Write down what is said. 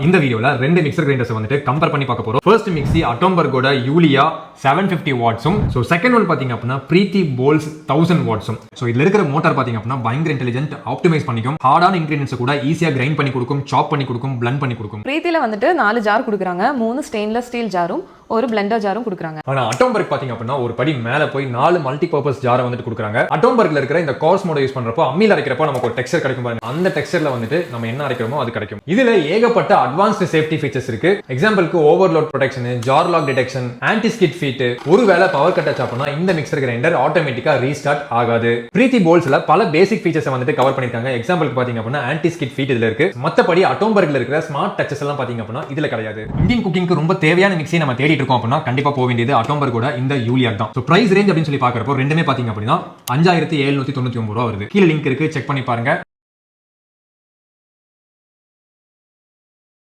இந்த வீடியோல ரெண்டு மிக்சர் கிரைண்டர்ஸ் வந்துட்டு கம்பேர் பண்ணி பார்க்க போறோம். ஃபர்ஸ்ட் மிக்ஸி அட்டோம்பர்கோட யூலியா 750 வாட்ஸும், சோ செகண்ட் ஒன் பாத்தீங்க அப்படின்னா பிரீத்தி போல்ட்ஸ் 1000 வாட்ஸும். சோ இதுல இருக்கிற மோட்டார் பாத்தீங்க அப்படின்னா பயங்கர இன்டெலிஜென்ட், ஆப்டிமைஸ் பண்ணிக்கும், ஹார்டான இன்கிரிடியன்ட்ஸ் கூட ஈஸியா கிரைண்ட் பண்ணி கொடுக்கும், சாப் பண்ணி கொடுக்கும், பிளண்ட் பண்ணி கொடுக்கும். பிரீத்தில வந்துட்டு 4 ஜார் கொடுக்குறாங்க, 3 ஸ்டெயின்லெஸ் ஸ்டீல் ஜாரும் ஒரு பிளெண்டர் ஜாரும் கொடுக்குறாங்க. ஆனா அட்டோம்பர்க் பாத்தீங்க அப்படின்னா ஒரு படி மேல போய் 4 மல்டி பர்பஸ் ஜாரை வந்துட்டு கொடுக்குறாங்க. அட்டோம்பர்க்ல இருக்கிற இந்த கோர்ஸ் மோட யூஸ் பண்றப்போ அம்மில அரைக்கிறப்போ நமக்கு ஒரு டெக்ஸ்சர் கிடைக்கும் பாருங்க, அந்த டெக்ஸ்சர்ல வந்துட்டு நம்ம என்ன அரைக்கிறோமோ அது கிடைக்கும். இதுல ஏகப்பட்ட அட்வான்ஸ்டு சேஃப்டி ஃபீச்சர்ஸ் இருக்கு. எக்ஸாம்பிளுக்கு overload protection, jar lock detection, anti skid feet. ஒருவேளை பவர் கட் ஆச்சு அப்படின்னா இந்த மிக்சர் கிரைண்டர் ஆட்டோமேட்டிக்கா ரீஸ்டார்ட் ஆகாது. பிரீத்தி போல்ட்ஸ்ல பல பேசிக் ஃபீச்சர்ஸ் வந்துட்டு கவர் பண்ணிருக்காங்க. எக்ஸாம்பிளுக்கு பாத்தீங்க அப்படின்னா ஆன்டி ஸ்கிட் ஃபீட் இதுல இருக்கு. மத்தபடி அட்டோம்பர்க்ல இருக்கிற ஸ்மார்ட் டச்சஸ் எல்லாம் பாத்தீங்க அப்படின்னா இதுல கிடையாது. இந்தியன் குக்கிங்க்கு ரொம்ப தேவையான மிக்ஸி நம்ம தேடிட்டு இருக்கோம் அப்படின்னா கண்டிப்பா போக வேண்டியது அட்டோம்பர்கோட இந்த யூலியா தான். சோ பிரைஸ் ரேஞ்ச் அப்படின்னு சொல்லி பாக்குறப்போ ரெண்டுமே பாத்தீங்க அப்படின்னா 5799 ரூபாய் வருது. கீழ லிங்க் இருக்கு, செக் பண்ணி பாருங்க.